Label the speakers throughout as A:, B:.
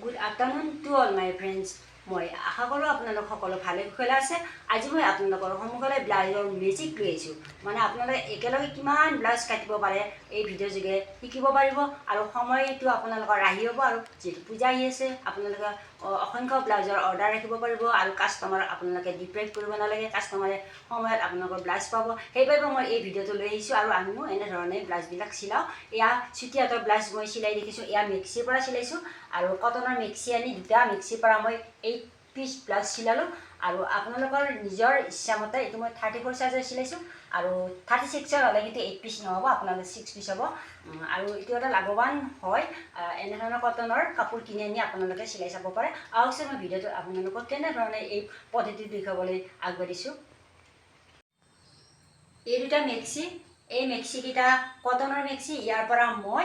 A: Good afternoon to all my friends. মই আশা কৰোঁ আপোনালোক সকলো ভালে কুশলে আছে। আজি মই আপোনালোকৰ সন্মুখলৈ ব্লাউজৰ মেজিক লৈ আহিছোঁ। মানে আপোনালোকে একেলগে কিমান ব্লাউজ কাটিব পাৰে এই ভিডিঅ' যোগে শিকিব পাৰিব আৰু সময়টো আপোনালোকৰ ৰাহি হ'ব। আৰু যিহেতু পূজা আহি আছে, আপোনালোকে অসংখ্য ব্লাউজৰ অৰ্ডাৰ ৰাখিব পাৰিব আৰু কাষ্টমাৰ আপোনালোকে ডিপেণ্ড কৰিব নালাগে। কাষ্টমাৰে সময়ত আপোনালোকৰ ব্লাউজ পাব। সেইবাবে মই এই ভিডিঅ'টো লৈ আহিছোঁ আৰু আমিও এনেধৰণে ব্লাউজবিলাক চিলাওঁ। এয়া চুটিয়াতৰ ব্লাউজ মই চিলাই দেখিছোঁ। এয়া মেক্সিৰ পৰা চিলাইছোঁ আৰু কটনৰ মেক্সি আনি দুটা মেক্সিৰ পৰা মই 8 পিচ ব্লাউজ চিলালোঁ। আৰু আপোনালোকৰ নিজৰ ইচ্ছামতে এইটো মই 34 চাইজৰ চিলাইছোঁ আৰু 36 হ'লে কিন্তু 8 পিচ নহ'ব, আপোনালোকে 6 পিচ হ'ব। আৰু এইটো এটা লাভৱান হয়। এনেধৰণৰ কটনৰ কাপোৰ কিনি আনি আপোনালোকে চিলাই চাব পাৰে। আহকচোন মই ভিডিঅ'টো আপোনালোকক কেনেধৰণে এই পদ্ধতিটো দেখুৱাবলৈ আগবাঢ়িছোঁ। এই দুটা মেক্সি, এই মেক্সিকেইটা কটনৰ মেক্সি। ইয়াৰ পৰা মই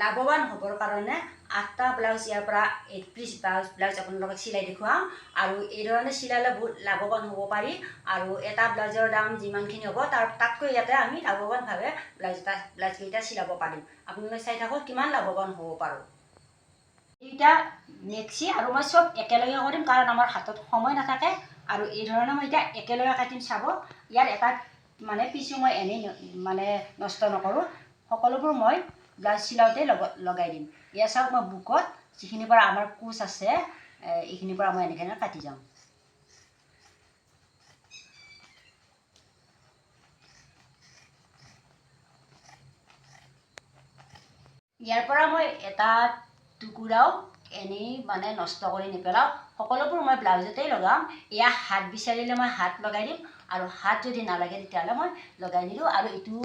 A: লাভৱান হ'বৰ কাৰণে 8টা ব্লাউজ ইয়াৰ পৰা 8 পিচ ব্লাউজ আপোনালোকক চিলাই দেখুৱাম। আৰু এইধৰণে চিলালে বহুত লাভৱান হ'ব পাৰি। আৰু এটা ব্লাউজৰ দাম যিমানখিনি হ'ব তাতকৈ ইয়াতে আমি লাভৱানভাৱে ব্লাউজকেইটা চিলাব পাৰিম। আপোনালোকে চাই থাকক কিমান লাভৱান হ'ব পাৰোঁ। এইটা মেক্সি আৰু মই চব একেলগে কৰিম কাৰণ আমাৰ হাতত সময় নাথাকে। আৰু এই ধৰণে মই এতিয়া একেলগে কাটিম। চাব, ইয়াৰ এটা মানে পিছো মই এনেই মানে নষ্ট নকৰোঁ। সকলোবোৰ মই ব্লাউজ চিলাওঁতে লগাই দিম। এয়া চাওক, মই বুকত যিখিনিৰ পৰা আমাৰ কোচ আছে এইখিনিৰ পৰা মই এনেকৈ কাটি যাওঁ। ইয়াৰ পৰা মই এটা টুকুৰাও এনেই মানে নষ্ট কৰি নেপেলাওঁ। সকলোবোৰ মই ব্লাউজতেই লগাম। এয়া হাত বিচাৰিলে মই হাত লগাই দিম আৰু হাত যদি নালাগে তেতিয়াহ'লে মই লগাই নিদিওঁ। আৰু এইটো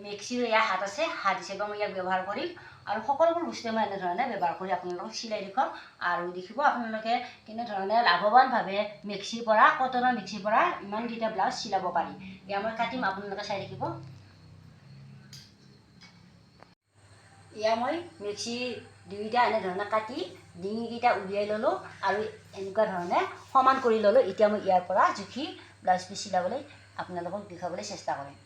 A: মেক্সিৰ এয়া হাত আছে, হাত হিচাপে মই ইয়াক ব্যৱহাৰ কৰিম। আৰু সকলোবোৰ বস্তুৱে মই এনেধৰণে ব্যৱহাৰ কৰি আপোনালোকক চিলাই দেখুৱাম। আৰু দেখিব আপোনালোকে কেনেধৰণে লাভৱানভাৱে মেক্সিৰ পৰা, কটনৰ মেক্সিৰ পৰা ইমানকেইটা ব্লাউজ চিলাব পাৰি। এয়া মই কাটিম, আপোনালোকে চাই থাকিব। এয়া মই মেক্সি দুইটা এনেধৰণে কাটি ডিঙিকেইটা উলিয়াই ল'লোঁ আৰু এনেকুৱা ধৰণে সমান কৰি ল'লোঁ। এতিয়া মই ইয়াৰ পৰা জুখি ব্লাউজ পিচ চিলাবলৈ আপোনালোকক দেখুৱাবলৈ চেষ্টা কৰিম।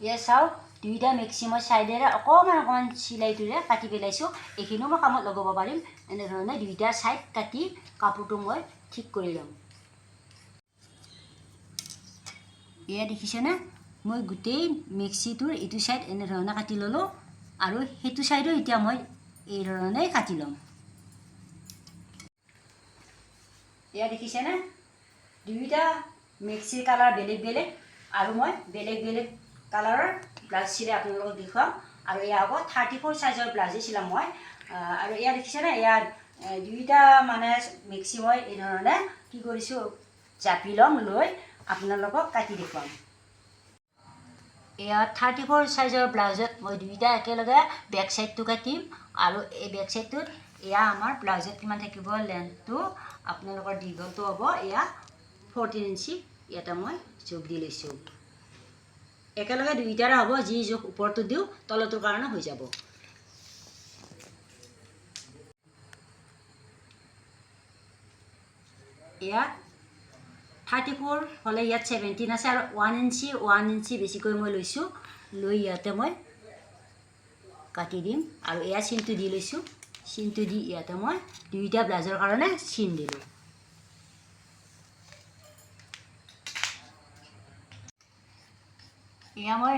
A: এয়া চাওক, দুইটা মেক্সি মই ছাইডেৰে অকণমান চিলাইটোৰে কাটি পেলাইছোঁ। এইখিনিও মই কামত লগাব পাৰিম। এনেধৰণে দুইটা ছাইড কাটি কাপোৰটো মই ঠিক কৰি ল'ম। এয়া দেখিছেনে, মই গোটেই মেক্সিটোৰ এইটো ছাইড এনেধৰণে কাটি ল'লোঁ আৰু সেইটো ছাইডো এতিয়া মই এই ধৰণে কাটি ল'ম। এয়া দেখিছেনে, দুইটা মেক্সিৰ কালাৰ বেলেগ বেলেগ আৰু মই বেলেগ বেলেগ কালাৰৰ ব্লাউজ চিলাই আপোনালোকক দেখুৱাম। আৰু এয়া হ'ব 34 চাইজৰ ব্লাউজেই চিলাম মই। আৰু এয়া দেখিছেনে, এয়া দুইটা মানে মেক্সি মই এই ধৰণে কি কৰিছোঁ, জাপি ল'ম, লৈ আপোনালোকক কাটি দেখুৱাম। এয়া 34 চাইজৰ ব্লাউজত মই দুইটা একেলগে বেক চাইডটো কাটিম। আৰু এই বেক চাইডটোত এয়া আমাৰ ব্লাউজত কিমান থাকিব, লেন্থটো আপোনালোকৰ দীঘলটো হ'ব এয়া 14 ইঞ্চি। ইয়াতে মই জোখ দি লৈছোঁ। একেলগে দুইটাৰে হ'ব, যি জোখ ওপৰটো দিওঁ তলটোৰ কাৰণে হৈ যাব। এয়া 34 হ'লে ইয়াত 17 আছে আৰু 1 ইঞ্চি বেছিকৈ মই লৈছোঁ। লৈ ইয়াতে মই কাটি দিম আৰু এয়া চিনটো দি লৈছোঁ। চিনটো দি ইয়াতে মই দুইটা ব্লাউজৰ কাৰণে চিন দিলোঁ। এয়া মই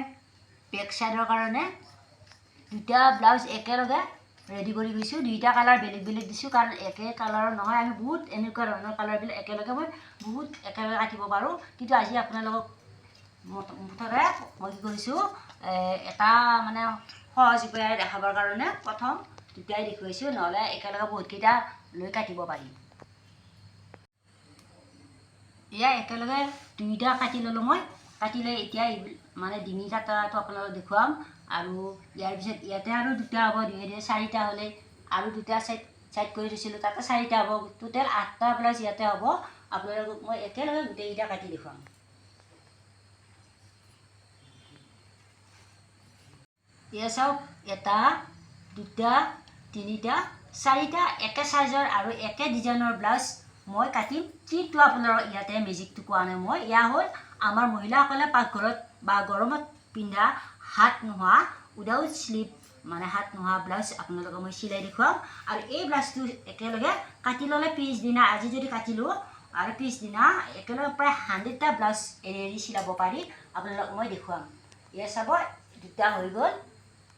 A: বেক চাইডৰ কাৰণে দুটা ব্লাউজ একেলগে ৰেডি কৰি গৈছোঁ। দুইটা কালাৰ বেলেগ বেলেগ দিছোঁ কাৰণ একে কালাৰৰ নহয়। আমি বহুত এনেকুৱা ধৰণৰ কালাৰবিলাক একেলগে মই বহুত একেলগে কাটিব পাৰোঁ। কিন্তু আজি আপোনালোকক মুঠতে মই কি কৰিছোঁ, এটা মানে সহজ উপায়েৰে দেখাবৰ কাৰণে প্ৰথম দুটাই দেখুৱাইছোঁ, নহ'লে একেলগে বহুতকেইটা লৈ কাটিব পাৰি। এয়া একেলগে দুইটা কাটি ল'লোঁ মই। কাটি লৈ এতিয়া মানে ডিঙি কাটাটো আপোনালোকক দেখুৱাম। আৰু ইয়াৰ পিছত ইয়াতে আৰু দুটা হ'ব, দুয়ে 4টা হ'লে আৰু দুটা চাইড কৰি থৈছিলোঁ, তাতে 4টা হ'ব। টোটেল 8টা ব্লাউজ ইয়াতে হ'ব। আপোনালোকক মই একেলগে গোটেইকেইটা কাটি দেখুৱাম। এয়া চাওক, 1, 2, 3, 4টা একে চাইজৰ আৰু একে ডিজাইনৰ ব্লাউজ মই কাটিম। কিন্তু আপোনালোকক ইয়াতে মেজিকটো কোৱা নাই মই। এয়া হ'ল আমাৰ মহিলাসকলে পাকঘৰত বা গৰমত পিন্ধা হাত নোহোৱা উইদাউট স্লিভ মানে হাত নোহোৱা ব্লাউজ আপোনালোকক মই চিলাই দেখুৱাম আৰু এই ব্লাউজটো একেলগে কাটি ল'লে পিছদিনা আজি যদি কাটিলোঁ আৰু পিছদিনা একেলগে প্ৰায় 100টা ব্লাউজ এৰি চিলাব পাৰি আপোনালোকক মই দেখুৱাম ইয়াৰ চাব 2টা হৈ গ'ল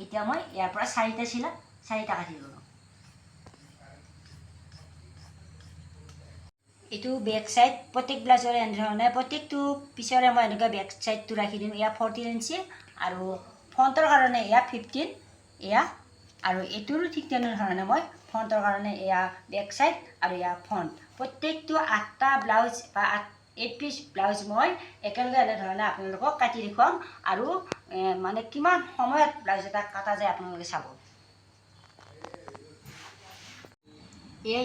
A: এতিয়া মই ইয়াৰ পৰা 4টা চিলাম 4টা কাটি ল'লোঁ এইটো বেক সাইড প্ৰত্যেক ব্লাউজৰে এনেধৰণে প্ৰত্যেকটো পিছৰে মই এনেকুৱা বেক সাইডটো ৰাখি দিম এয়া 14 ইঞ্চি আৰু ফ্ৰণ্টৰ কাৰণে এয়া 15 এয়া আৰু এইটোৰো ঠিক তেনেধৰণে মই ফ্ৰণ্টৰ কাৰণে এয়া বেক সাইড আৰু এয়া ফ্ৰণ্ট প্ৰত্যেকটো 8টা ব্লাউজ বা 8 পিচ ব্লাউজ মই একেলগে এনেধৰণে আপোনালোকক কাটি দেখুৱাম আৰু মানে কিমান সময়ত ব্লাউজ এটা কাটা যায় আপোনালোকে চাব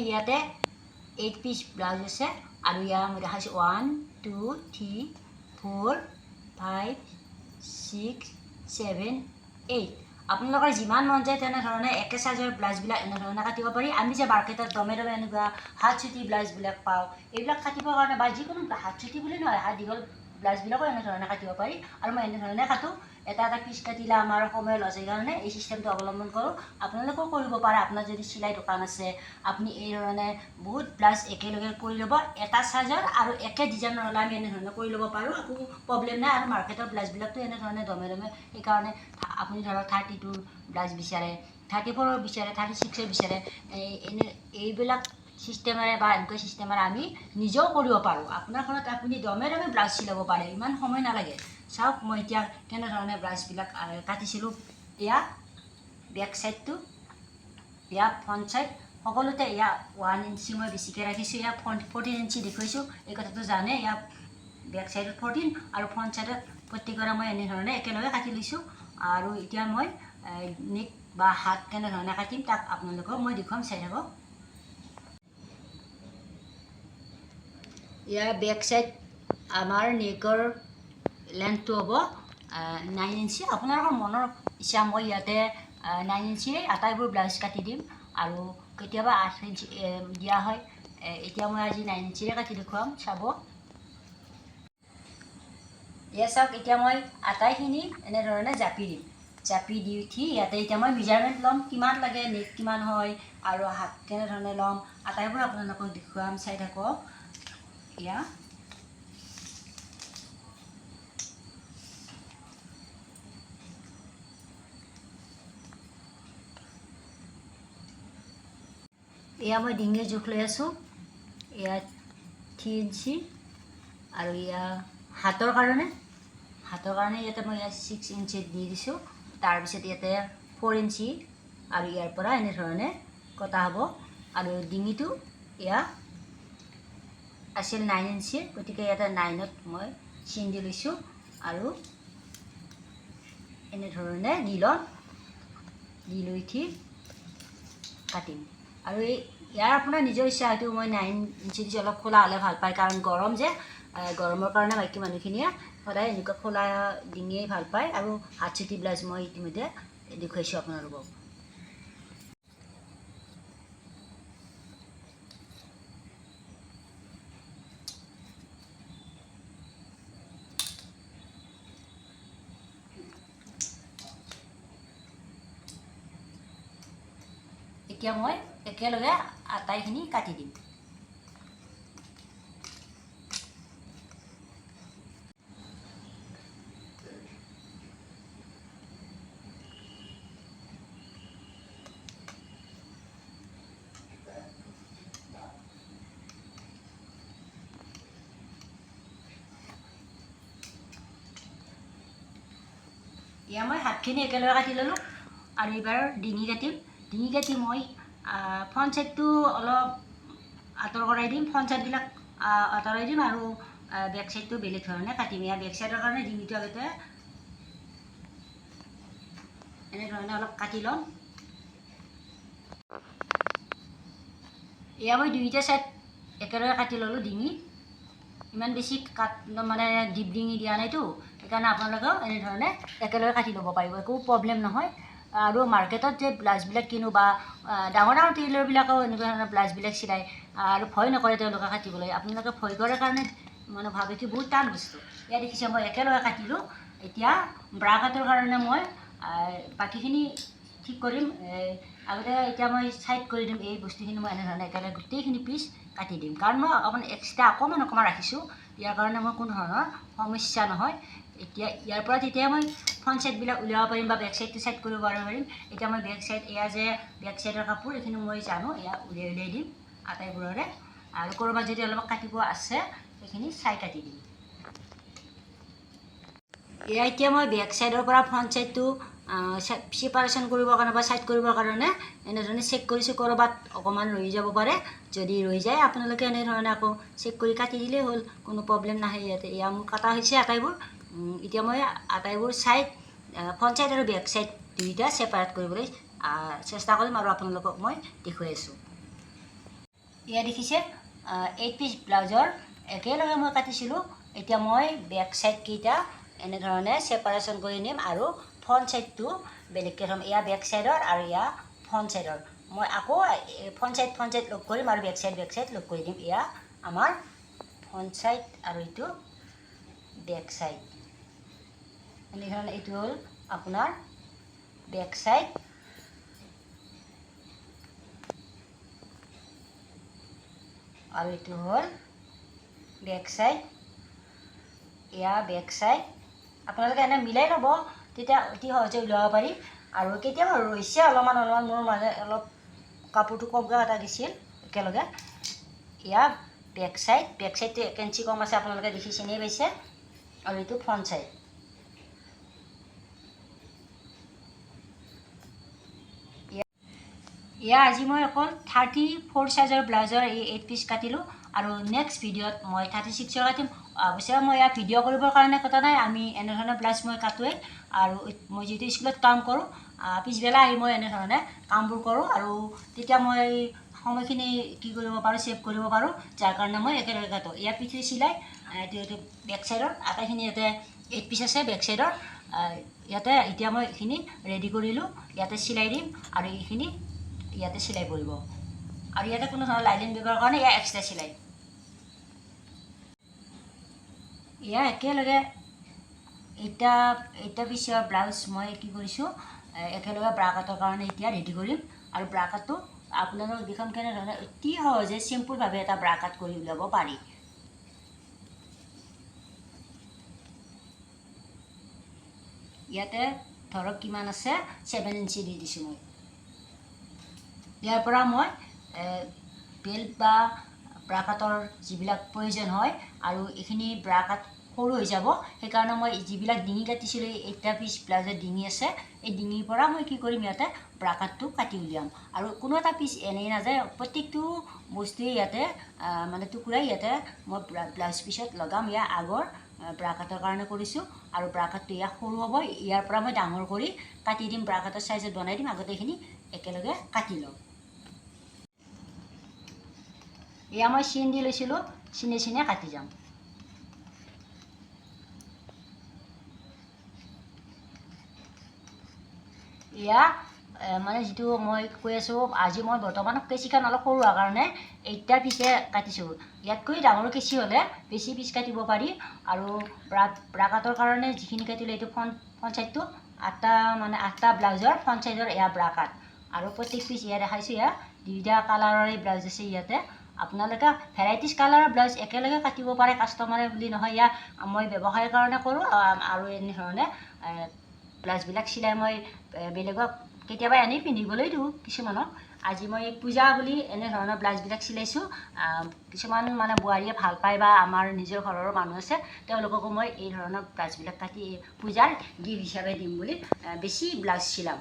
A: ইয়াতে 8 পিচ ব্লাউজ আছে আৰু ইয়াৰ মই দেখাইছোঁ 1 2 3 4 5 6 7 8 আপোনালোকৰ যিমান মন যায় তেনেধৰণে একে সাইজৰ ব্লাউজবিলাক এনেধৰণে কাটিব পাৰি আমি যে মাৰ্কেটত দমে এনেকুৱা হাত চুটি ব্লাউজবিলাক পাওঁ এইবিলাক কাটিবৰ কাৰণে বা যিকোনো হাত চুটি বুলি নহয় হাত দীঘল ব্লাউজবিলাকো এনেধৰণে কাটিব পাৰি আৰু মই এনেধৰণে কাটোঁ এটা পিচ কাটিলে আমাৰ সময় লছ কাৰণে এই চিষ্টেমটো অৱলম্বন কৰোঁ আপোনালোকেও কৰিব পাৰে আপোনাৰ যদি চিলাই দোকান আছে আপুনি এই ধৰণে বহুত ব্লাউজ একেলগে কৰি ল'ব এটা সাইজৰ আৰু একে ডিজাইনৰ হ'লে আমি এনেধৰণে কৰি ল'ব পাৰোঁ একো প্ৰব্লেম নাই আৰু মাৰ্কেটৰ ব্লাউজবিলাকতো এনেধৰণে দমে সেইকাৰণে আপুনি ধৰক 32 ব্লাউজ বিচাৰে 34 বিচাৰে 36 বিচাৰে এইবিলাক চিষ্টেমেৰে বা এনেকুৱা চিষ্টেমেৰে আমি নিজেও কৰিব পাৰোঁ আপোনাৰ ঘৰত আপুনি দমে ব্লাউজ চিলাব পাৰে ইমান সময় নালাগে চাওক মই এতিয়া কেনেধৰণে ব্লাউজবিলাক কাটিছিলোঁ এয়া বেক সাইডটো এয়া ফ্ৰণ্ট সাইড সকলোতে এয়া 1 ইঞ্চি মই বেছিকৈ ৰাখিছোঁ এয়া 14 ইঞ্চি দেখুৱাইছোঁ এই কথাটো জানে এয়া বেক সাইডত 14 আৰু ফ্ৰণ্ট সাইডত প্ৰত্যেকৰে মই এনেধৰণে একেলগে কাটি লৈছোঁ আৰু এতিয়া মই নেক বা হাত কেনেধৰণে কাটিম তাক আপোনালোকক মই দেখুৱাম চাই থাকক ইয়াৰ বেক সাইড আমাৰ নেকৰ লেন্থটো হ'ব 9 ইঞ্চি আপোনালোকৰ মনৰ ইচ্ছা মই ইয়াতে 9 ইঞ্চিৰে আটাইবোৰ ব্লাউজ কাটি দিম আৰু কেতিয়াবা 8 ইঞ্চি দিয়া হয় এতিয়া মই আজি 9 ইঞ্চিৰে কাটি দেখুৱাম চাব এয়া চাওক এতিয়া মই আটাইখিনি এনেধৰণে জাপি দি উঠি ইয়াতে এতিয়া মই মেজাৰমেণ্ট ল'ম কিমান লাগে নেক কিমান হয় আৰু হাত কেনেধৰণে ল'ম আটাইবোৰ আপোনালোকক দেখুৱাম চাই থাকক এয়া এয়া মই ডিঙিৰ জোখ লৈ আছোঁ এয়া 3 ইঞ্চি আৰু এয়া হাতৰ কাৰণে ইয়াতে মই 6 ইঞ্চি দি দিছোঁ তাৰপিছত ইয়াতে 4 ইঞ্চি আৰু ইয়াৰ পৰা এনেধৰণে কটা হ'ব আৰু ডিঙিটো এয়া আছিল 9 ইঞ্চি গতিকে ইয়াতে 9ত মই চিন দি লৈছোঁ আৰু এনেধৰণে দি লৈ উঠি কাটিম আৰু ইয়াৰ আপোনাৰ নিজৰ ইচ্ছা হয়তো মই 9 ইঞ্চি দিছোঁ অলপ খোলা হ'লে ভাল পায় কাৰণ গৰম যে গৰমৰ কাৰণে মাইকী মানুহখিনিয়ে সদায় এনেকুৱা খোলা ডিঙিয়েই ভাল পায় আৰু হাত চুটি ব্লাউজ মই ইতিমধ্যে দেখুৱাইছোঁ আপোনালোকক এতিয়া মই একেলগে আটাইখিনি কাটি দিম এয়া মই হাতখিনি একেলগে কাটি ল'লোঁ আৰু এইবাৰ ডিঙি কাটি মই ফ্ৰণ্ট সাইডটো অলপ আঁতৰ কৰাই দিম ফ্ৰণ্ট সাইডবিলাক আঁতৰাই দিম আৰু বেক সাইডটো বেলেগ ধৰণে কাটিম এয়া বেক সাইডৰ কাৰণে ডিঙিটো আগতে এনেধৰণে অলপ কাটি ল'ম এয়া মই দুইটা সাইড একেলগে কাটি ল'লোঁ ডিঙি ইমান বেছি মানে ডিপ ডিঙি দিয়া নাইতো সেইকাৰণে আপোনালোকেও এনেধৰণে একেলগে কাটি ল'ব পাৰিব একো প্ৰব্লেম নহয় আৰু মাৰ্কেটত যে ব্লাউজবিলাক কিনো বা ডাঙৰ টেইলৰবিলাকেও এনেকুৱা ধৰণৰ ব্লাউজবিলাক চিলায় আৰু ভয় নকৰে তেওঁলোকে কাটিবলৈ আপোনালোকে ভয় কৰাৰ কাৰণে মানে ভাবে কি বহুত টান বস্তু এয়া দেখিছে মই একেলগে কাটিলোঁ এতিয়া ব্ৰা কাটৰ কাৰণে মই বাকীখিনি ঠিক কৰিম আগতে এতিয়া মই ছাইড কৰি দিম এই বস্তুখিনি মই এনেধৰণে একেলগে গোটেইখিনি পিচ কাটি দিম কাৰণ মই অকণমান এক্সট্ৰা অকণমান ৰাখিছোঁ ইয়াৰ কাৰণে মই কোনো ধৰণৰ সমস্যা নহয় এতিয়া ইয়াৰ পৰা তেতিয়া মই ফ্ৰণ্ট ছাইডবিলাক উলিয়াব পাৰিম বা বেক ছাইডটো ছাইড কৰিব পাৰিম এতিয়া মই বেক ছাইড এয়া যে বেক ছাইডৰ কাপোৰ এইখিনি মই জানো এয়া উলিয়াই দিম আটাইবোৰৰে আৰু ক'ৰবাত যদি অলপ কাটিব আছে সেইখিনি চাই কাটি দিম এয়া এতিয়া মই বেক ছাইডৰ পৰা ফ্ৰণ্ট ছাইডটো ছেপাৰেশ্যন কৰিবৰ কাৰণে বা ছাইড কৰিবৰ কাৰণে এনেধৰণে চেক কৰিছোঁ ক'ৰবাত অকণমান ৰৈ যাব পাৰে যদি ৰৈ যায় আপোনালোকে এনেধৰণে আকৌ চেক কৰি কাটি দিলেই হ'ল কোনো প্ৰব্লেম নাহে ইয়াতে এয়া মোৰ কটা হৈছে আটাইবোৰ এতিয়া মই আটাইবোৰ ছাইড ফ্ৰণ্ট ছাইড আৰু বেক ছাইড দুয়োটা ছেপাৰেট কৰিবলৈ চেষ্টা কৰিম আৰু আপোনালোকক মই দেখুৱাই আছোঁ এয়া দেখিছে 8 পিচ ব্লাউজৰ একেলগে মই কাটিছিলোঁ এতিয়া মই বেক ছাইডকেইটা এনেধৰণে ছেপাৰেশ্যন কৰি নিম আৰু ফ্ৰণ্ট ছাইডটো বেলেগকৈ থ'ম এয়া বেক ছাইডৰ আৰু এয়া ফ্ৰণ্ট ছাইডৰ মই আকৌ ফ্ৰণ্ট ছাইড লগ কৰিম আৰু বেক ছাইড লগ কৰি দিম এয়া আমাৰ ফ্ৰণ্ট ছাইড আৰু এইটো বেক ছাইড এনেধৰণে এইটো হ'ল আপোনাৰ বেক ছাইড আৰু এইটো হ'ল বেক ছাইড এয়া বেক ছাইড আপোনালোকে এনে মিলাই ল'ব তেতিয়া অতি সহজে উলিয়াব পাৰি আৰু কেতিয়াবা ৰৈছে অলপমান মোৰ মানে অলপ কাপোৰটো কমকৈ কটা দিছিল একেলগে এয়া বেক ছাইডটো কেঞ্চি কম আছে আপোনালোকে দেখি চিনি পাইছে আৰু এইটো ফ্ৰণ্ট ছাইড এয়া আজি মই অকল 34 সাইজৰ ব্লাউজৰ এই 8 পিচ কাটিলোঁ আৰু নেক্সট ভিডিঅ'ত মই 36ৰ কাটিম অৱশ্যে মই ইয়াত ভিডিঅ' কৰিবৰ কাৰণে কটা নাই আমি এনেধৰণে ব্লাউজ মই কাটোৱেই আৰু মই যিটো স্কুলত কাম কৰোঁ পিছবেলা আহি মই এনেধৰণে কামবোৰ কৰোঁ আৰু তেতিয়া মই সময়খিনি কি কৰিব পাৰোঁ ছেভ কৰিব পাৰোঁ যাৰ কাৰণে মই একেলগে কাটোঁ ইয়াত পিঠি চিলাই এইটো বেক ছাইডৰ আটাইখিনি ইয়াতে 8 পিচ আছে বেক ছাইডৰ ইয়াতে এতিয়া মই এইখিনি ৰেডি কৰিলোঁ ইয়াতে চিলাই দিম আৰু এইখিনি ইয়াতে চিলাই কৰিব আৰু ইয়াতে কোনো ধৰণৰ লাইনিং ব্যৱহাৰ কাৰণে এয়া এক্সট্ৰা চিলাই এয়া একেলগে এটা পিছৰ ব্লাউজ মই কি কৰিছোঁ একেলগে ব্ৰা কাটৰ কাৰণে এতিয়া ৰেডি কৰিম আৰু ব্ৰা কাটটো আপোনালোকক দেখুৱাম কেনেধৰণে অতি সহজে চিম্পুলভাৱে এটা ব্ৰা কাট কৰি উলিয়াব পাৰি ইয়াতে ধৰক কিমান আছে 7 ইঞ্চি দি দিছোঁ মই ইয়াৰ পৰা মই বেল্ট বা ব্ৰা কাটৰ যিবিলাক প্ৰয়োজন হয় আৰু এইখিনি ব্ৰা কাট সৰু হৈ যাব সেইকাৰণে মই যিবিলাক ডিঙি কাটিছিলোঁ এটা পিচ ব্লাউজৰ ডিঙি আছে এই ডিঙিৰ পৰা মই কি কৰিম ইয়াতে ব্ৰা কাটটো কাটি উলিয়াম আৰু কোনো এটা পিচ এনেই নাযায় প্ৰত্যেকটো বস্তুৱে ইয়াতে মানে টুকুৰাই ইয়াতে মই ব্লাউজ পিছত লগাম ইয়াৰ আগৰ ব্ৰা কাটৰ কাৰণে কৰিছোঁ আৰু ব্ৰা কাটটো ইয়াত সৰু হ'ব ইয়াৰ পৰা মই ডাঙৰ কৰি কাটি দিম ব্ৰা কাটৰ চাইজত বনাই দিম আগতে এইখিনি একেলগে কাটি ল'ম এয়া মই চিন দি লৈছিলোঁ চিনে কাটি যাম এয়া মানে যিটো মই কৈ আছোঁ আজি মই বৰ্তমান কেঁচিখন অলপ সৰু হোৱাৰ কাৰণে 8টা পিচে কাটিছোঁ ইয়াতকৈ ডাঙৰ কেঁচি হ'লে বেছি পিচ কাটিব পাৰি আৰু ব্ৰা কাটৰ কাৰণে যিখিনি কাটিলোঁ এইটো ফ্ৰণ্ট ছাইডটো 8টা ব্লাউজৰ ফ্ৰণ্ট ছাইডৰ এয়া ব্ৰা কাট আৰু প্ৰত্যেক পিচ এয়া দেখাইছোঁ এয়া দুইটা কালাৰৰে ব্লাউজ আছে ইয়াতে আপোনালোকে ভেৰাইটিজ কালাৰৰ ব্লাউজ একেলগে কাটিব পাৰে কাষ্টমাৰে বুলি নহয় এয়া মই ব্যৱসায়ৰ কাৰণে কৰোঁ আৰু এনেধৰণে ব্লাউজবিলাক চিলাই মই বেলেগক কেতিয়াবা এনেই পিন্ধিবলৈ দিওঁ কিছুমানক আজি মই পূজা বুলি এনেধৰণৰ ব্লাউজবিলাক চিলাইছোঁ কিছুমান মানে বোৱাৰীয়ে ভাল পায় বা আমাৰ নিজৰ ঘৰৰ মানুহ আছে তেওঁলোককো মই এই ধৰণৰ ব্লাউজবিলাক কাটি পূজাৰ গিফ্ট হিচাপে দিম বুলি বেছি ব্লাউজ চিলাম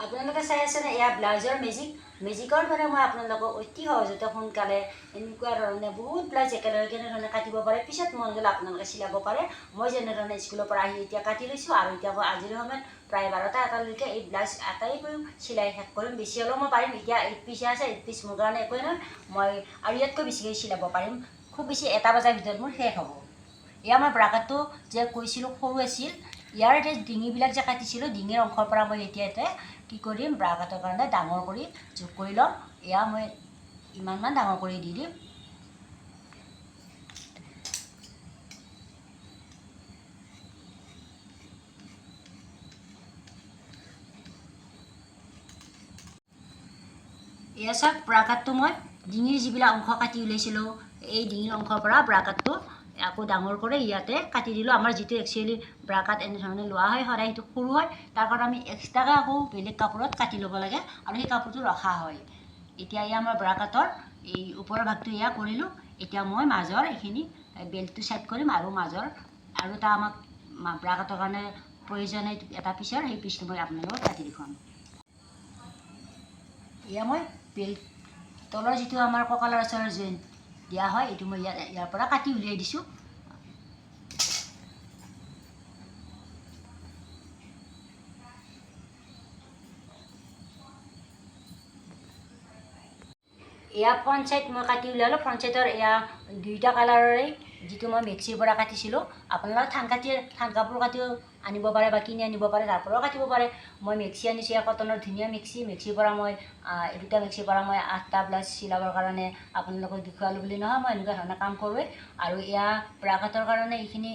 A: আপোনালোকে চাই আছেনে এয়া ব্লাউজৰ মেজিকৰ দৰে মই আপোনালোকক অতি সহজতে সোনকালে এনেকুৱা ধৰণে বহুত ব্লাউজ একেলগে কেনেধৰণে কাটিব পাৰে পিছত মন গ'লে আপোনালোকে চিলাব পাৰে মই যেনেধৰণে স্কুলৰ পৰা আহি এতিয়া কাটি লৈছোঁ আৰু এতিয়া মই আজিৰ সময়ত প্ৰায় 12টা এই ব্লাউজ আটাইবোৰ চিলাই শেষ কৰিম বেছি হ'লেও মই পাৰিম এতিয়া 8 পিচ আছে 8 পিচ মোৰ কাৰণে একোৱেই নহয় মই আৰু ইয়াতকৈ বেছিকৈ চিলাব পাৰিম খুব বেছি 1টা বজাৰ ভিতৰত মোৰ শেষ হ'ব এয়া মই ব্ৰা কাটটো যে কৈছিলোঁ সৰু আছিল ইয়াৰ এতিয়া ডিঙিবিলাক যে কাটিছিলোঁ ডিঙিৰ অংশৰ পৰা মই এতিয়া কি কৰিম ব্ৰা কাটৰ কাৰণে ডাঙৰ কৰি যোগ কৰি ল'ম এয়া মই ইমানমান ডাঙৰ কৰি দি দিম এয়া চাওক ব্ৰাকাটটো মই ডিঙিৰ যিবিলাক অংশ কাটি উলিয়াইছিলোঁ এই ডিঙিৰ অংশৰ পৰা ব্ৰাকাটটো আকৌ ডাঙৰ কৰি ইয়াতে কাটি দিলোঁ। আমাৰ যিটো একচুৱেলি ব্ৰাকাট এনেধৰণে লোৱা হয় সদায় সেইটো সৰু হয়, তাৰ কাৰণে আমি এক্সট্ৰাকৈ আকৌ বেলেগ কাপোৰত কাটি ল'ব লাগে আৰু সেই কাপোৰটো ৰখা হয়। এতিয়া এয়া আমাৰ ব্ৰাকাটৰ এই ওপৰৰ ভাগটো এয়া কৰিলোঁ। এতিয়া মই মাজৰ এইখিনি বেল্টটো ছেট কৰিম আৰু মাজৰ আৰু এটা আমাক ব্ৰাকাটৰ কাৰণে প্ৰয়োজন এটা পিচৰ সেই পিচটো মই আপোনালোকক কাটি দেখুৱাম। এয়া মই বেল্ট তলৰ যিটো আমাৰ কঁকালৰ ওচৰৰ জইন দিয়া হয় এইটো মই ইয়াৰ পৰা কাটি উলিয়াই দিছোঁ। এয়া ফ্ৰণ্ট চাইড মই কাটি উলিয়ালোঁ। ফ্ৰণ্ট চাইডৰ এয়া দুইটা কালাৰৰে যিটো মই মেক্সিৰ পৰা কাটিছিলোঁ। আপোনালোকে থান কাপোৰ কাটিও আনিব পাৰে বা কিনি আনিব পাৰে, তাৰ পৰাও কাটিব পাৰে। মই মেক্সি আনিছোঁ, এয়া কটনৰ ধুনীয়া মেক্সিৰ পৰা মই এই দুটা মেক্সিৰ পৰা মই 8টা ব্লাউজ চিলাবৰ কাৰণে আপোনালোকক দেখুৱালোঁ বুলি নহয়, মই এনেকুৱা ধৰণে কাম কৰোঁৱেই। আৰু এয়া ব্ৰাকাটৰ কাৰণে এইখিনি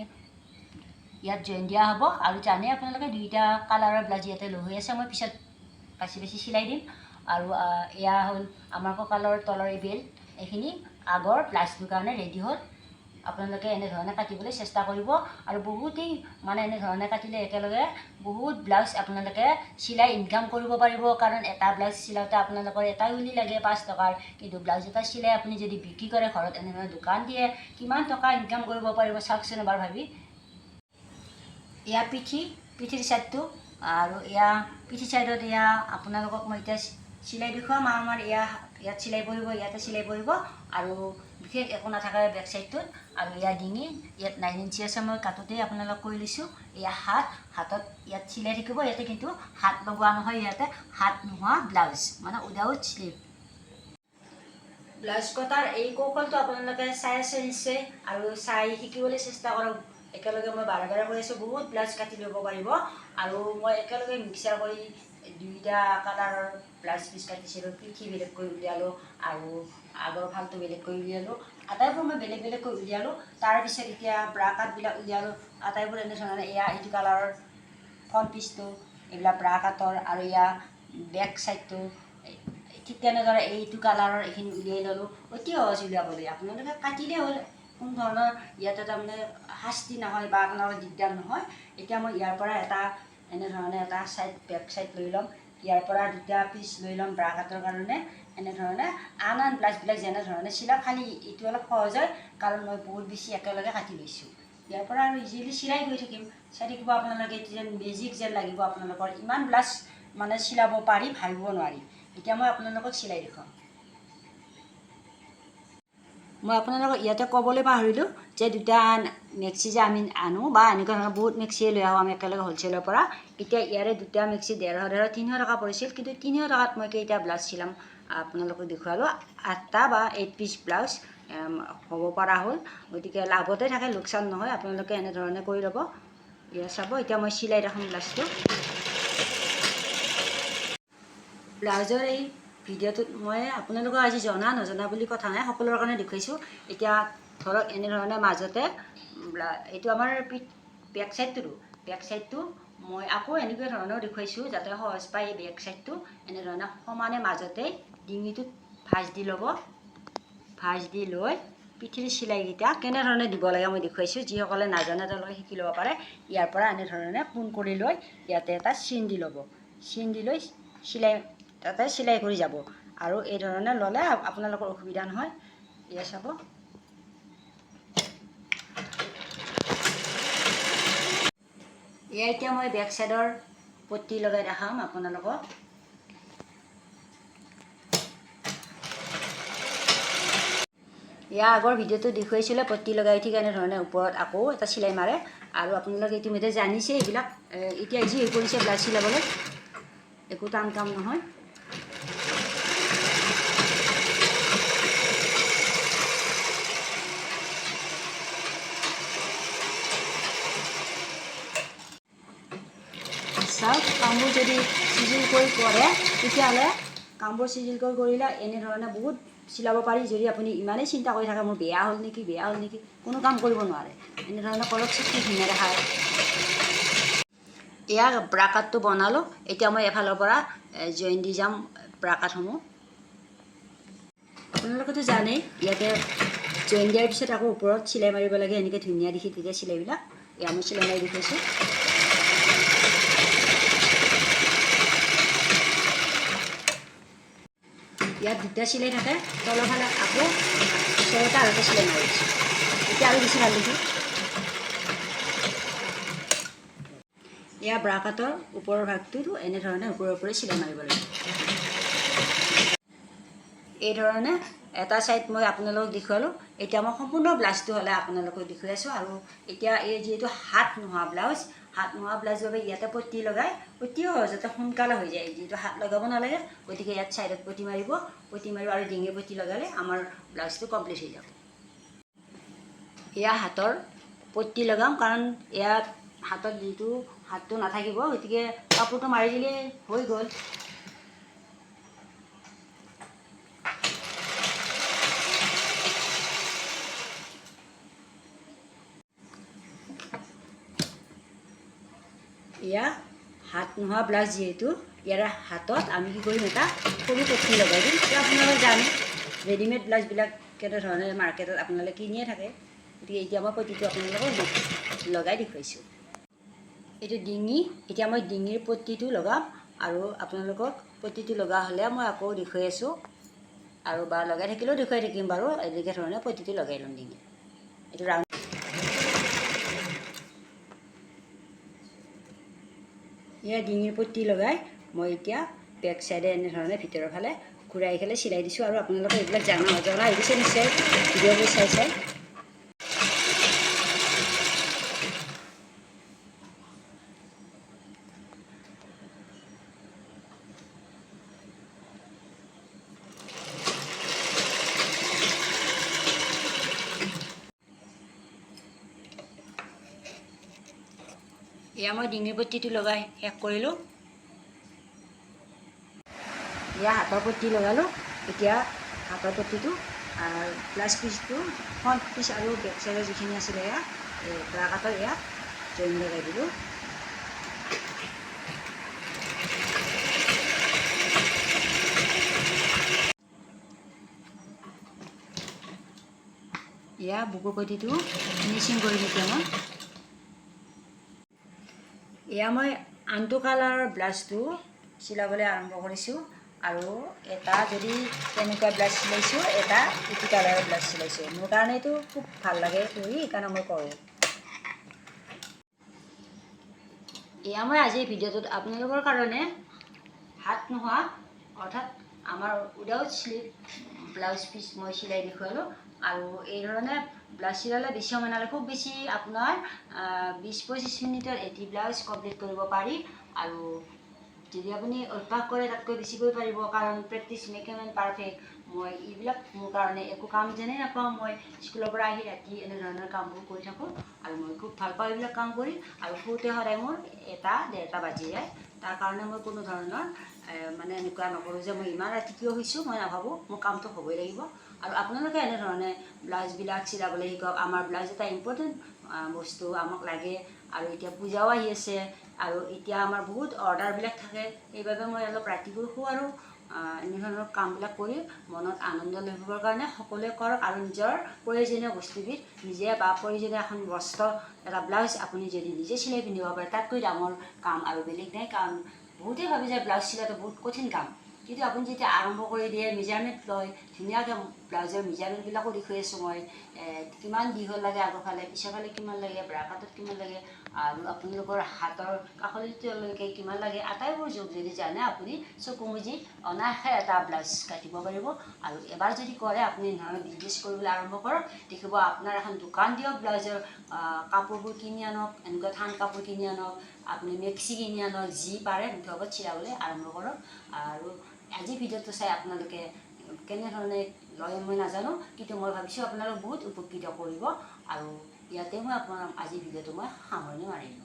A: ইয়াত জইন দিয়া হ'ব আৰু জানে আপোনালোকে দুইটা কালাৰৰ ব্লাউজ ইয়াতে লৈ হৈ আছে, মই পিছত বাছি বাছি চিলাই দিম। আৰু এয়া হ'ল আমাৰ কঁকালৰ তলৰ এই বেল্ট, এইখিনি আগৰ ব্লাউজটোৰ কাৰণে ৰেডি হ'ল। আপোনালোকে এনেধৰণে কাটিবলৈ চেষ্টা কৰিব আৰু বহুতেই মানে এনেধৰণে কাটিলে একেলগে বহুত ব্লাউজ আপোনালোকে চিলাই ইনকাম কৰিব পাৰিব। কাৰণ এটা ব্লাউজ চিলাওঁতে আপোনালোকৰ এটা উলি লাগে 5 টকাৰ, কিন্তু ব্লাউজ এটা চিলাই আপুনি যদি বিক্ৰী কৰে ঘৰত এনেধৰণে দোকান দিয়ে কিমান টকা ইনকাম কৰিব পাৰিব চাওকচোন এবাৰ ভাবি। এয়া পিঠিৰ ছাইডটো আৰু এয়া পিঠিৰ ছাইডত এয়া আপোনালোকক মই এতিয়া চিলাই দেখুৱাম। আমাৰ ইয়াত চিলাই পৰিব, ইয়াতে চিলাই পৰিব আৰু বিশেষ একো নাথাকে বেক চাইডটোত। আৰু এয়া ডিঙি ইয়াত 9 ইঞ্চি আছে, মই কাটোতেই আপোনালোক কৰি লৈছোঁ। এয়া হাতত ইয়াত চিলাই থাকিব, ইয়াতে কিন্তু হাত লগোৱা নহয়, ইয়াতে হাত নোহোৱা ব্লাউজ মানে উইদাউট স্লিভ। ব্লাউজ কটাৰ এই কৌশলটো আপোনালোকে চাই আছে নিশ্চয় আৰু চাই শিকিবলৈ চেষ্টা কৰক। একেলগে মই বাৰে বাৰে কৈ আছোঁ, বহুত ব্লাউজ কাটি ল'ব পাৰিব। আৰু মই একেলগে মিক্সাৰ কৰি দুইটা কালাৰৰ ব্লাউজ পিচ কাটিছিলোঁ। পিঠি বেলেগকৈ উলিয়ালোঁ আৰু আগৰ ফালটো বেলেগকৈ উলিয়ালোঁ, আটাইবোৰ মই বেলেগ বেলেগকৈ উলিয়ালোঁ। তাৰপিছত এতিয়া ব্ৰাকাটবিলাক উলিয়ালোঁ, আটাইবোৰ এনেধৰণে এয়া এইটো কালাৰৰ ফ্ৰণ্ট পিচটো, এইবিলাক ব্ৰাকাটৰ আৰু এয়া বেক চাইডটো ঠিক তেনেদৰে এইটো কালাৰৰ এইখিনি উলিয়াই ল'লোঁ। অতি সহজ উলিয়াবলৈ, আপোনালোকে কাটিলেই হ'ল, কোনো ধৰণৰ ইয়াতে তাৰমানে শাস্তি নহয় বা আপোনালোকৰ দিগদাৰ নহয়। এতিয়া মই ইয়াৰ পৰা এনেধৰণে এটা চাইড বেক চাইড লৈ ল'ম, ইয়াৰ পৰা দুটা পিচ লৈ ল'ম ব্ৰাকাটৰ কাৰণে। এনেধৰণে আন ব্লাউজবিলাক যেনেধৰণে চিলাওঁ, খালি এইটো অলপ সহজ হয় কাৰণ মই বহুত বেছি একেলগে কাটি লৈছোঁ। ইয়াৰ পৰা আৰু ইজিলি চিলাই গৈ থাকিম, চাই থাকিব আপোনালোকে যেন মেজিক যেন লাগিব আপোনালোকৰ। ইমান ব্লাউজ মানে চিলাব পাৰি ভাবিব নোৱাৰি। এতিয়া মই আপোনালোকক চিলাই দেখুৱাম। মই আপোনালোকক ইয়াতে ক'বলৈ পাহৰিলোঁ যে দুটা মেক্সি যে আমি আনো বা এনেকুৱা ধৰণৰ বহুত মেক্সিয়ে লৈ আহোঁ আমি একেলগে হ'লচেলৰ পৰা। এতিয়া ইয়াৰে দুটা মেক্সি 150 300 টকা পৰিছিল, কিন্তু 300 টকাত মই কেইটা ব্লাউজ চিলাম আপোনালোকক দেখুৱালোঁ। 8টা বা 8 পিচ ব্লাউজ হ'ব পৰা হ'ল, গতিকে লাভতে থাকে, লোকচান নহয়। আপোনালোকে এনেধৰণে কৰি ল'ব। এয়া চাব, এতিয়া মই চিলাই দেখাম ব্লাউজটো। ব্লাউজৰ এই ভিডিঅ'টোত মই আপোনালোকক আজি নজনা বুলি কথা নাই, সকলোৰে কাৰণে দেখুৱাইছোঁ। এতিয়া ধৰক এনেধৰণে মাজতে এইটো আমাৰ বেক চাইডটো মই আকৌ এনেকুৱা ধৰণৰ দেখুৱাইছোঁ যাতে সহজ পায়। এই বেক চাইডটো এনেধৰণে সমানে মাজতে ডিঙিটোত ভাঁজ দি ল'ব। ভাঁজ দি লৈ পিঠিৰ চিলাইকেইটা কেনেধৰণে দিব লাগে মই দেখুৱাইছোঁ। যিসকলে নাজানে তেওঁলোকে শিকি ল'ব পাৰে। ইয়াৰ পৰা এনেধৰণে পোন কৰি লৈ ইয়াতে এটা চিন দি ল'ব, চিন দি লৈ তাতে চিলাই কৰি যাব। আৰু এই ধৰণে ল'লে আপোনালোকৰ অসুবিধা নহয়। এয়া চাব, এয়া এতিয়া মই বেক চাইডৰ পট্টি লগাই দেখাম আপোনালোকক। এয়া আগৰ ভিডিঅ'টো দেখুৱাইছিলে, পট্টি লগাই ঠিক এনেধৰণে ওপৰত আকৌ এটা চিলাই মাৰে। আৰু আপোনালোকে ইতিমধ্যে জানিছে এইবিলাক। এতিয়া ইজি হৈ পৰিছে ব্লাউজ চিলাবলৈ, একো টান কাম নহয়। চাওক, কামবোৰ যদি চিজিলকৈ কৰে তেতিয়াহ'লে কামবোৰ চিজিলকৈ কৰিলে এনেধৰণে বহুত চিলাব পাৰি। যদি আপুনি ইমানেই চিন্তা কৰি থাকে মোৰ বেয়া হ'ল নেকি, কোনো কাম কৰিব নোৱাৰে। এনেধৰণে কৰক, কি ধুনীয়া দেখায়। এয়া ব্ৰাকাটটো বনালোঁ। এতিয়া মই এফালৰ পৰা জইন দি যাম ব্ৰাকাটসমূহ। আপোনালোকেতো জানেই ইয়াতে জইন দিয়াৰ পিছত আকৌ ওপৰত চিলাই মাৰিব লাগে, এনেকৈ ধুনীয়া দেখি তেতিয়া চিলাইবিলাক। এয়া মই চিলাই মাৰি দেখুৱাইছোঁ। ইয়াত দুটা চিলাই থাকে, তলৰ ফালে আকৌ ওচৰতে আৰু এটা চিলাই মাৰিছোঁ। এতিয়া আৰু বেছি ভাল দেখি। এয়া ব্ৰা কাটৰ ওপৰৰ ভাগটোতো এনেধৰণে ওপৰে ওপৰে চিলাই মাৰিব লাগে। এই ধৰণে এটা ছাইড মই আপোনালোকক দেখুৱালোঁ। এতিয়া মই সম্পূৰ্ণ ব্লাউজটো হ'লে আপোনালোকক দেখুৱাই আছোঁ। আৰু এতিয়া এই যিহেতু হাত নোহোৱা ব্লাউজ, হাত নোহোৱা ব্লাউজৰ বাবে ইয়াতে পটি লগাই অতি সহজতে সোনকালে হৈ যায়। যিহেতু হাত লগাব নালাগে, গতিকে ইয়াত ছাইডত পটি মাৰিব আৰু ডিঙি পটি লগালে আমাৰ ব্লাউজটো কমপ্লিট হৈ যাব। এয়া হাতৰ পটি লগাম, কাৰণ ইয়াত হাতত যিটো হাতটো নাথাকিব, গতিকে কাপোৰটো মাৰি দিলে হৈ গ'ল। এয়া হাত নোহোৱা ব্লাউজ, যিহেতু ইয়াৰ হাতত আমি কি কৰিম, এটা সৰু পটি লগাই দিম। এতিয়া আপোনালোকে জানে ৰেডিমেড ব্লাউজবিলাক কেনেধৰণে মাৰ্কেটত আপোনালোকে কিনিয়ে থাকে, গতিকে এতিয়া মই পটিটো আপোনালোকক লগাই দেখুৱাইছোঁ। এইটো ডিঙি। এতিয়া মই ডিঙিৰ পটিটো লগাম, আৰু আপোনালোকক পটিটো লগা হ'লে মই আকৌ দেখুৱাই আছোঁ, আৰু বা লগাই থাকিলেও দেখুৱাই থাকিম বাৰু। এনেকৈ ধৰণে পটিটো লগাই ল'ম ডিঙি। এইটো ৰাউণ্ড। এয়া ডিঙিৰ পটি লগাই মই এতিয়া বেক চাইডে এনেধৰণে ভিতৰৰ ফালে ঘূৰাই পেলাই চিলাই দিছোঁ। আৰু আপোনালোকে এইবিলাক জনা হৈ গৈছে নিশ্চয় ভিডিঅ'বোৰ চাই চাই। এয়া মই ডিঙিৰ পটিটো লগাই শেষ কৰিলোঁ। এয়া হাতৰ পটি লগালোঁ। এতিয়া হাতৰ পটিটো প্লাছ পিচটো, ফ্ৰণ্ট পিচ আৰু বেক চাইডৰ যিখিনি আছিলে এয়া ব্ৰা কাটৰ এয়া জইন লগাই দিলোঁ। এয়া বুকুৰ পটিটো ফিনিচিং কৰিম এতিয়া মই। এয়া মই আনটো কালাৰৰ ব্লাউজটো চিলাবলৈ আৰম্ভ কৰিছোঁ। আৰু এটা যদি তেনেকুৱা ব্লাউজ চিলাইছোঁ, এটা ইটো কালাৰৰ ব্লাউজ চিলাইছোঁ। মোৰ কাৰণে এইটো খুব ভাল লাগে কৰি, সেইকাৰণে মই কৰোঁ। এয়া মই আজিৰ ভিডিঅ'টোত আপোনালোকৰ কাৰণে হাত নোহোৱা, অৰ্থাৎ আমাৰ উইদাউট স্লিভ ব্লাউজ পিচ মই চিলাই দেখুৱালোঁ। আৰু এই ধৰণে ব্লাউজ চিলালে বেছি সময় নালাগে, খুব বেছি আপোনাৰ 20-25 মিনিটত এটি ব্লাউজ কমপ্লিট কৰিব পাৰি। আৰু যদি আপুনি অভ্যাস কৰে তাতকৈ বেছিকৈ পাৰিব, কাৰণ practice make a man perfect. মই এইবিলাক মোৰ কাৰণে একো কাম যেনেই নাপাওঁ। মই স্কুলৰ পৰা আহি ৰাতি এনেধৰণৰ কামবোৰ কৰি থাকোঁ, আৰু মই খুব ভাল পাওঁ এইবিলাক কাম কৰি। আৰু শুওঁতে সদায় মোৰ 1-1:30 বাজি যায়। তাৰ কাৰণে মই কোনো ধৰণৰ মানে এনেকুৱা নকৰোঁ যে মই ইমান ৰাতি কিয় শুইছোঁ, মই নাভাবোঁ। মোৰ কামটো হ'বই লাগিব। আৰু আপোনালোকে এনেধৰণে ব্লাউজবিলাক চিলাবলৈ শিকক। আমাৰ ব্লাউজ এটা ইম্পৰ্টেণ্ট বস্তু, আমাক লাগে। আৰু এতিয়া পূজাও আহি আছে, আৰু এতিয়া আমাৰ বহুত অৰ্ডাৰবিলাক থাকে। সেইবাবে মই অলপ ৰাতিকৈ শুওঁ, আৰু এনেধৰণৰ কামবিলাক কৰি মনত আনন্দ লভিবৰ কাৰণে সকলোৱে কৰক। আৰু নিজৰ প্ৰয়োজনীয় বস্তুবিধ নিজে, বা প্ৰয়োজনীয় এখন বস্ত্ৰ, এটা ব্লাউজ আপুনি যদি নিজে চিলাই পিন্ধিব পাৰে, তাতকৈ ডাঙৰ কাম আৰু বেলেগ নাই। কাৰণ বহুতেই ভাবে যে ব্লাউজ চিলাটো বহুত কঠিন কাম, কিন্তু আপুনি যেতিয়া আৰম্ভ কৰি দিয়ে, মেজাৰমেণ্ট লয়, ধুনীয়াকৈ ব্লাউজৰ মেজাৰমেণ্টবিলাকো দেখুৱাই আছোঁ মই। কিমান দীঘল লাগে আগৰ ফালে, পিছৰ ফালে কিমান লাগে, ব্ৰা কাটত কিমান লাগে, আৰু আপোনালোকৰ হাতৰ কাষলৈকে কিমান লাগে, আটাইবোৰ জোখ যদি জানে, আপুনি চকু মুজি অনায়াসে এটা ব্লাউজ কাটিব পাৰিব। আৰু এবাৰ যদি কৰে, আপুনি এনেধৰণে বিজনেছ কৰিবলৈ আৰম্ভ কৰক, দেখিব আপোনাৰ এখন দোকান দিয়ক। ব্লাউজৰ কাপোৰবোৰ কিনি আনক, এনেকুৱা থান কাপোৰ কিনি আনক, আপুনি মেক্সি কিনি আনক, যি পাৰে মুঠৰ চিলাবলৈ আৰম্ভ কৰক। আৰু আজিৰ ভিডিঅ'টো চাই আপোনালোকে কেনেধৰণে লয় মই নাজানো, কিন্তু মই ভাবিছোঁ আপোনালোক বহুত উপকৃত কৰিব। আৰু ইয়াতে মই আপোনাৰ আজিৰ ভিডিঅ'টো মই সামৰণি মাৰিলোঁ।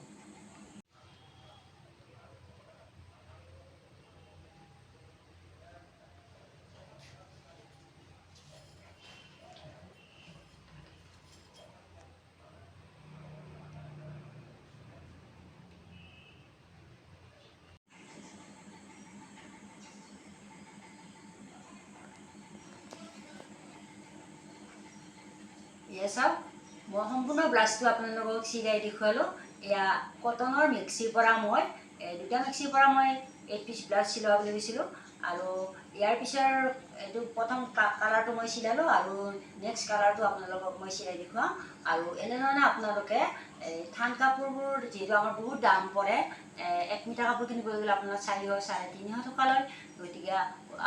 A: এয়া চাওক মই সম্পূৰ্ণ ব্লাউজটো আপোনালোকক চিলাই দেখুৱালোঁ এয়া কটনৰ মিক্সিৰ পৰা মই দুটা মিক্সিৰ পৰা মই 8 পিচ ব্লাউজ চিলোৱা বুলি কৈছিলোঁ আৰু ইয়াৰ পিছৰ এইটো প্ৰথম কালাৰটো মই চিলালোঁ আৰু নেক্সট কালাৰটো আপোনালোকক মই চিলাই দেখুৱাম আৰু এনেধৰণে আপোনালোকে থান কাপোৰবোৰ যিহেতু আমাৰ বহুত দাম পৰে 1 মিটাৰ কাপোৰ কিনিব গ'লে আপোনাৰ 400 350 টকা লয় গতিকে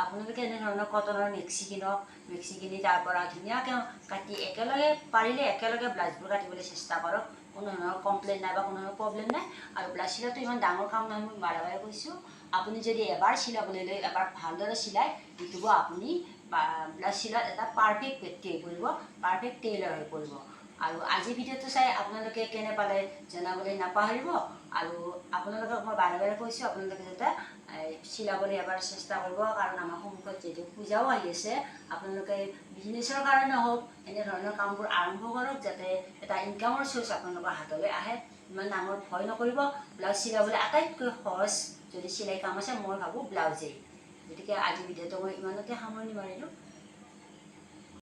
A: আপোনালোকে এনেধৰণৰ কটনৰ মিক্সি কিনক মিক্সি কিনি তাৰ পৰা ধুনীয়াকৈ কাটি একেলগে পাৰিলে একেলগে ব্লাউজবোৰ কাটিবলৈ চেষ্টা কৰক কোনো ধৰণৰ কমপ্লেইন নাই বা কোনো ধৰণৰ প্ৰব্লেম নাই আৰু ব্লাউজ চিলোৱাটো ইমান ডাঙৰ কাম নহয় মই বাৰে বাৰে কৈছোঁ আপুনি যদি এবাৰ চিলাবলৈ লৈ এবাৰ ভালদৰে চিলাই দিব আপুনি ব্লাউজ চিলোৱাত এটা পাৰফেক্ট ব্যক্তি হৈ পৰিব পাৰফেক্ট টেইলাৰ হৈ পৰিব আৰু আজি ভিডিঅ'টো চাই আপোনালোকে কেনে পালে জনাবলৈ নাপাহৰিব আৰু আপোনালোকক মই বাৰে বাৰে কৈছোঁ আপোনালোকে যাতে চিলাবলৈ এবাৰ চেষ্টা কৰিব কাৰণ আমাৰ সন্মুখত যিহেতু পূজাও আহি আছে আপোনালোকে বিজনেছৰ কাৰণে হওক এনেধৰণৰ কামবোৰ আৰম্ভ কৰক যাতে এটা ইনকামৰ চ'ৰ্চ আপোনালোকৰ হাতলৈ আহে ইমান ডাঙৰ ভয় নকৰিব ব্লাউজ চিলাবলৈ আটাইতকৈ সহজ যদি চিলাই কাম আছে মই ভাবোঁ ব্লাউজেই গতিকে আজি ভিডিঅ'টো মই ইমানতে সামৰণি মাৰিলোঁ